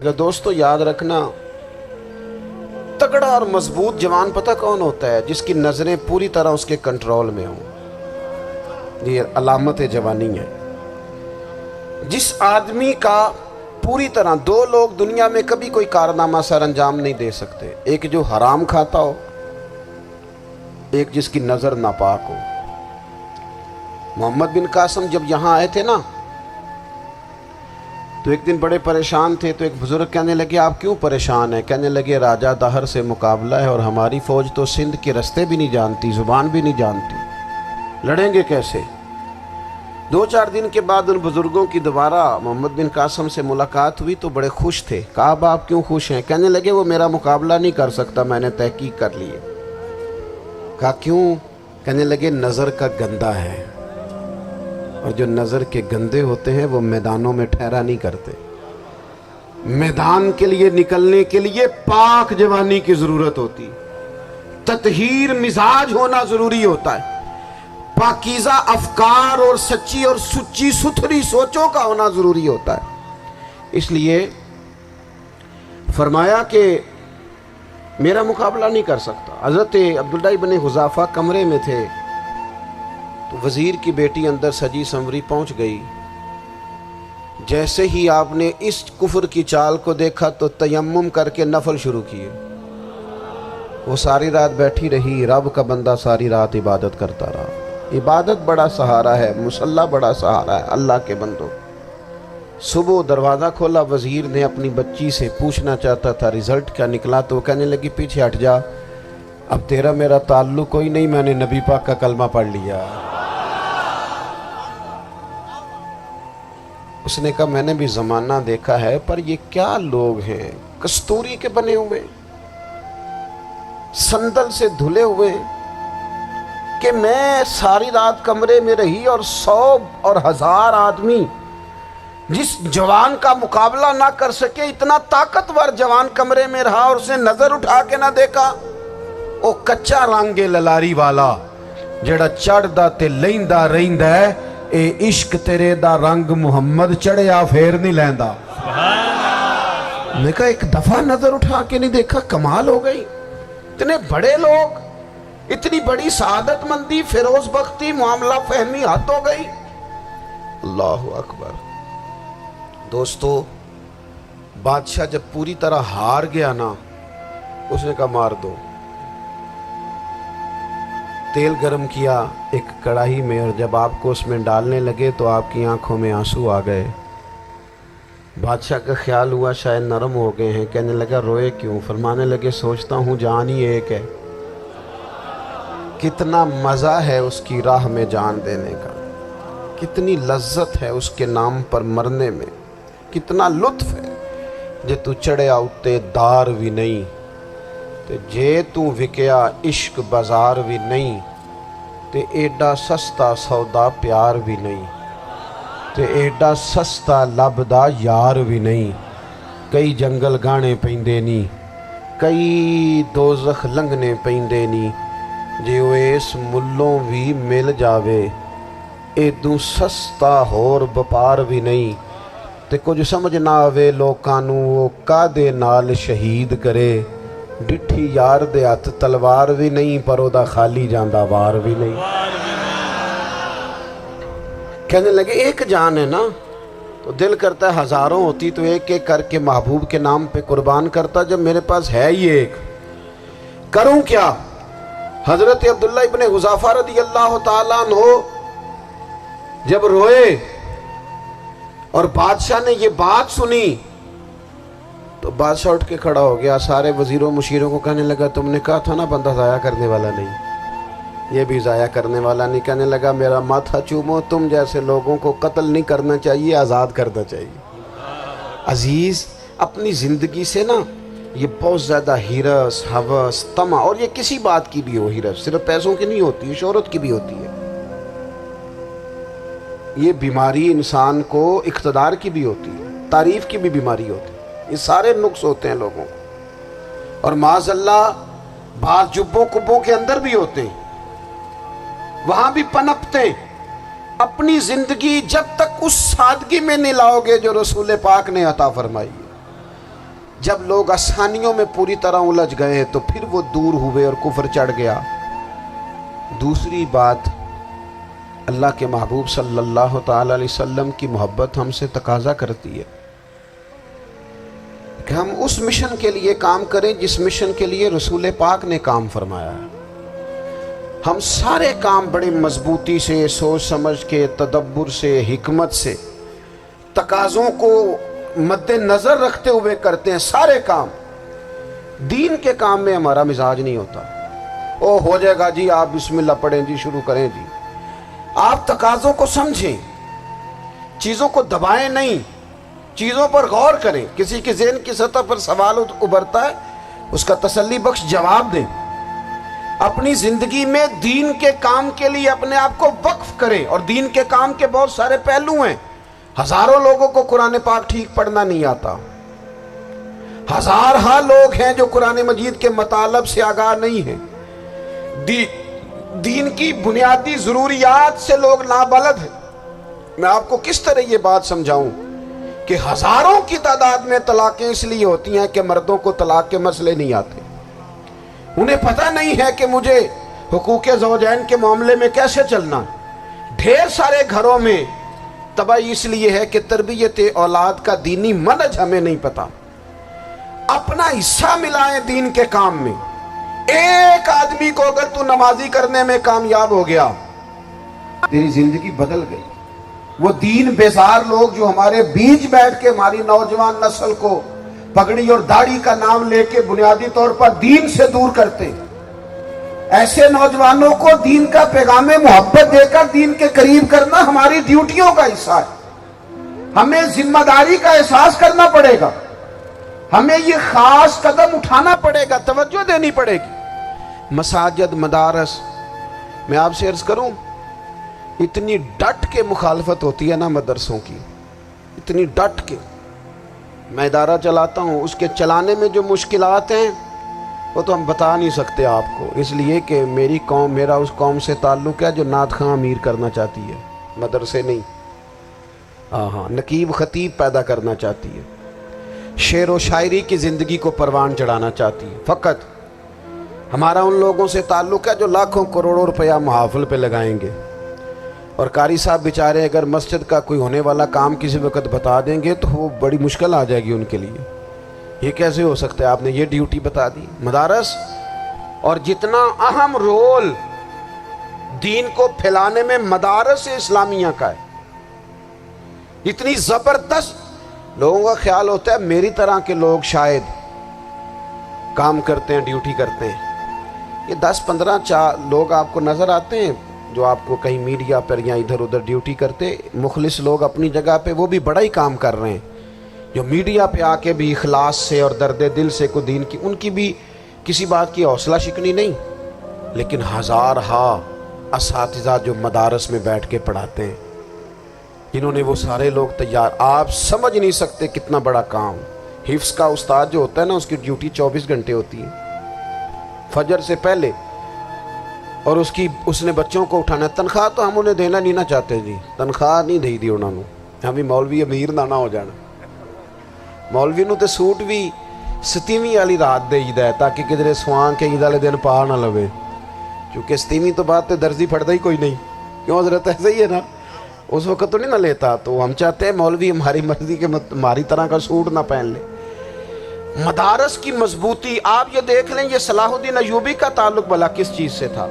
دوستو یاد رکھنا، تگڑا اور مضبوط جوان پتہ کون ہوتا ہے؟ جس کی نظریں پوری طرح اس کے کنٹرول میں ہوں۔ یہ علامت جوانی ہے۔ جس آدمی کا پوری طرح، دو لوگ دنیا میں کبھی کوئی کارنامہ سر انجام نہیں دے سکتے، ایک جو حرام کھاتا ہو، ایک جس کی نظر ناپاک ہو۔ محمد بن قاسم جب یہاں آئے تھے نا تو ایک دن بڑے پریشان تھے، تو ایک بزرگ کہنے لگے آپ کیوں پریشان ہیں؟ کہنے لگے راجہ دہر سے مقابلہ ہے اور ہماری فوج تو سندھ کے رستے بھی نہیں جانتی، زبان بھی نہیں جانتی، لڑیں گے کیسے؟ دو چار دن کے بعد ان بزرگوں کی دوبارہ محمد بن قاسم سے ملاقات ہوئی تو بڑے خوش تھے۔ کہا اب آپ کیوں خوش ہیں؟ کہنے لگے وہ میرا مقابلہ نہیں کر سکتا، میں نے تحقیق کر لی ہے۔ کہا کیوں؟ کہنے لگے نظر کا گندہ ہے، اور جو نظر کے گندے ہوتے ہیں وہ میدانوں میں ٹھہرا نہیں کرتے۔ میدان کے لیے نکلنے کے لیے پاک جوانی کی ضرورت ہوتی، تطہیر مزاج ہونا ضروری ہوتا ہے، پاکیزہ افکار اور سچی اور سچی ستھری سوچوں کا ہونا ضروری ہوتا ہے۔ اس لیے فرمایا کہ میرا مقابلہ نہیں کر سکتا۔ حضرت عبداللہ ابن حذافہ کمرے میں تھے تو وزیر کی بیٹی اندر سجی سنوری پہنچ گئی۔ جیسے ہی آپ نے اس کفر کی چال کو دیکھا تو تیمم کر کے نفل شروع کیے۔ وہ ساری رات بیٹھی رہی، رب کا بندہ ساری رات عبادت کرتا رہا۔ عبادت بڑا سہارا ہے، مصلی بڑا سہارا ہے اللہ کے بندوں۔ صبح دروازہ کھولا، وزیر نے اپنی بچی سے پوچھنا چاہتا تھا رزلٹ کیا نکلا، تو وہ کہنے لگی پیچھے ہٹ جا، اب تیرا میرا تعلق کوئی نہیں، میں نے نبی پاک کا کلمہ پڑھ لیا۔ اس نے کہا میں نے بھی زمانہ دیکھا ہے، پر یہ کیا لوگ ہیں، کستوری کے بنے ہوئے، سندل سے دھلے ہوئے، کہ میں ساری رات کمرے میں رہی اور 100 اور 1000 آدمی جس جوان کا مقابلہ نہ کر سکے، اتنا طاقتور جوان کمرے میں رہا اور اس نے نظر اٹھا کے نہ دیکھا۔ او کچا رنگ للاری والا جڑا چڑھدا تے لیندا رہندا ہے، اے عشق تیرے دا رنگ محمد چڑھیا پھر نہیں لیندا۔ میں کہا ایک دفعہ نظر اٹھا کے نہیں دیکھا، کمال ہو گئی۔ اتنے بڑے لوگ، اتنی بڑی سعادت مندی، فیروز بختی، معاملہ فہمی حد ہو گئی۔ اللہ اکبر۔ دوستو بادشاہ جب پوری طرح ہار گیا نا، اس نے کہا مار دو۔ تیل گرم کیا ایک کڑاہی میں، اور جب آپ کو اس میں ڈالنے لگے تو آپ کی آنکھوں میں آنسو آ گئے۔ بادشاہ کا خیال ہوا شاید نرم ہو گئے ہیں، کہنے لگا روئے کیوں؟ فرمانے لگے سوچتا ہوں جان ہی ایک ہے، کتنا مزہ ہے اس کی راہ میں جان دینے کا، کتنی لذت ہے اس کے نام پر مرنے میں، کتنا لطف ہے۔ جے تو چڑھیا اتے دار بھی نہیں، تے جے تو وکیا عشق بازار بھی نہیں، تے ایڈا سستا سودا پیار بھی نہیں، تے ایڈا سستا لبدا یار بھی نہیں۔ کئی جنگل گانے پیندے نہیں، کئی دوزخ لنگنے پیندے نہیں، جے وہ اس ملوں بھی مل جاوے، ایدوں سستا ہور بپار بھی نہیں۔ تے کچھ سمجھ نہ آوے لوکاں نوں وہ کادے نال شہید کرے، ڈٹھی یار دے ہاتھ تلوار بھی نہیں، پر او دا خالی جاندہ وار بھی نہیں۔ کہنے لگے ایک جان ہے نا، تو دل کرتا ہے ہزاروں ہوتی تو ایک ایک کر کے محبوب کے نام پہ قربان کرتا، جب میرے پاس ہے ہی ایک، کروں کیا؟ حضرت عبداللہ ابن حذافہ رضی اللہ تعالیٰ عنہ جب روئے اور بادشاہ نے یہ بات سنی تو بادشاہ اٹھ کے کھڑا ہو گیا، سارے وزیروں مشیروں کو کہنے لگا تم نے کہا تھا نا بندہ ضائع کرنے والا نہیں، یہ بھی ضائع کرنے والا نہیں۔ کہنے لگا میرا ماتھا چومو، تم جیسے لوگوں کو قتل نہیں کرنا چاہیے، آزاد کرنا چاہیے۔ عزیز اپنی زندگی سے نا یہ بہت زیادہ ہرس، ہوس، طمع، اور یہ کسی بات کی بھی ہو، ہرس صرف پیسوں کی نہیں ہوتی، شہرت کی بھی ہوتی ہے، یہ بیماری انسان کو اقتدار کی بھی ہوتی ہے، تعریف کی بھی بیماری ہوتی ہے، یہ سارے نقص ہوتے ہیں لوگوں کو، اور معاذ اللہ بعض جبوں کبوں کے اندر بھی ہوتے ہیں، وہاں بھی پنپتے ہیں۔ اپنی زندگی جب تک اس سادگی میں نہیں لاؤ گے جو رسول پاک نے عطا فرمائی ہے، جب لوگ آسانیوں میں پوری طرح الجھ گئے تو پھر وہ دور ہوئے اور کفر چڑھ گیا۔ دوسری بات، اللہ کے محبوب صلی اللہ تعالی علیہ وسلم کی محبت ہم سے تقاضا کرتی ہے کہ ہم اس مشن کے لیے کام کریں جس مشن کے لیے رسول پاک نے کام فرمایا ہے۔ ہم سارے کام بڑی مضبوطی سے، سوچ سمجھ کے، تدبر سے، حکمت سے، تقاضوں کو مد نظر رکھتے ہوئے کرتے ہیں سارے کام۔ دین کے کام میں ہمارا مزاج نہیں ہوتا، او ہو جائے گا جی، آپ بسم اللہ پڑھیں جی، شروع کریں جی۔ آپ تقاضوں کو سمجھیں، چیزوں کو دبائیں نہیں، چیزوں پر غور کریں۔ کسی کے ذہن کی سطح پر سوال ابھرتا ہے، اس کا تسلی بخش جواب دیں۔ اپنی زندگی میں دین کے کام کے لیے اپنے آپ کو وقف کریں، اور دین کے کام کے بہت سارے پہلو ہیں۔ ہزاروں لوگوں کو قرآن پاک ٹھیک پڑھنا نہیں آتا، ہزارہا لوگ ہیں جو قرآن مجید کے مطالب سے آگاہ نہیں ہیں، دین کی بنیادی ضروریات سے لوگ نابلد ہیں۔ میں آپ کو کس طرح یہ بات سمجھاؤں کہ ہزاروں کی تعداد میں طلاقیں اس لیے ہوتی ہیں کہ مردوں کو طلاق کے مسئلے نہیں آتے، انہیں پتہ نہیں ہے کہ مجھے حقوق زوجین کے معاملے میں کیسے چلنا۔ ڈھیر سارے گھروں میں تباہی اس لیے ہے کہ تربیت اولاد کا دینی منہج ہمیں نہیں پتا۔ اپنا حصہ ملائیں دین کے کام میں۔ ایک آدمی کو اگر تو نمازی کرنے میں کامیاب ہو گیا، تیری زندگی بدل گئی۔ وہ دین بیزار لوگ جو ہمارے بیچ بیٹھ کے ہماری نوجوان نسل کو پگڑی اور داڑھی کا نام لے کے بنیادی طور پر دین سے دور کرتے، ایسے نوجوانوں کو دین کا پیغام محبت دے کر دین کے قریب کرنا ہماری ڈیوٹیوں کا حصہ ہے۔ ہمیں ذمہ داری کا احساس کرنا پڑے گا، ہمیں یہ خاص قدم اٹھانا پڑے گا، توجہ دینی پڑے گی۔ مساجد، مدارس، میں آپ سے عرض کروں، اتنی ڈٹ کے مخالفت ہوتی ہے نا مدرسوں کی، اتنی ڈٹ کے۔ میں ادارہ چلاتا ہوں، اس کے چلانے میں جو مشکلات ہیں وہ تو ہم بتا نہیں سکتے آپ کو، اس لیے کہ میری قوم، میرا اس قوم سے تعلق ہے جو نعت خواں امیر کرنا چاہتی ہے، مدرسے نہیں۔ ہاں، نقیب خطیب پیدا کرنا چاہتی ہے، شعر و شاعری کی زندگی کو پروان چڑھانا چاہتی ہے۔ فقط ہمارا ان لوگوں سے تعلق ہے جو لاکھوں کروڑوں روپیہ محافل پہ لگائیں گے، اور قاری صاحب بیچارے اگر مسجد کا کوئی ہونے والا کام کسی وقت بتا دیں گے تو وہ بڑی مشکل آ جائے گی ان کے لیے۔ یہ کیسے ہو سکتا ہے، آپ نے یہ ڈیوٹی بتا دی۔ مدارس، اور جتنا اہم رول دین کو پھیلانے میں مدارس اسلامیہ کا ہے، اتنی زبردست، لوگوں کا خیال ہوتا ہے میری طرح کے لوگ شاید کام کرتے ہیں، ڈیوٹی کرتے ہیں۔ یہ 10-15 لوگ آپ کو نظر آتے ہیں جو آپ کو کہیں میڈیا پر یا ادھر ادھر ڈیوٹی کرتے، مخلص لوگ اپنی جگہ پہ، وہ بھی بڑا ہی کام کر رہے ہیں، جو میڈیا پہ آ کے بھی اخلاص سے اور درد دل سے کو دین کی، ان کی بھی کسی بات کی حوصلہ شکنی نہیں۔ لیکن ہزارہا اساتذہ جو مدارس میں بیٹھ کے پڑھاتے ہیں، جنہوں نے وہ سارے لوگ تیار، آپ سمجھ نہیں سکتے کتنا بڑا کام۔ حفظ کا استاد جو ہوتا ہے نا، اس کی ڈیوٹی 24 گھنٹے ہوتی ہے، فجر سے پہلے، اور اس نے بچوں کو اٹھانا۔ تنخواہ تو ہم انہیں دینا نہیں نہ چاہتے جی، تنخواہ نہیں دے دی انہوں نے، ہمیں مولوی امیر نہ ہو جانا۔ مولوی نو تے سوٹ بھی 27ویں والی رات دے ہے تاکہ کدھر سوان کے عید والے دن پا نہ لوے، کیونکہ 27ویں تو بعد تے درزی پھڑتا ہی کوئی نہیں، کیوں حضرت؟ ایسے ہی ہے نا، اس وقت تو نہیں نہ لیتا۔ تو ہم چاہتے ہیں مولوی ہماری مرضی کے ہماری طرح کا سوٹ نہ پہن لے۔ مدارس کی مضبوطی، آپ یہ دیکھ لیں، یہ صلاح الدین ایوبی کا تعلق بھلا کس چیز سے تھا؟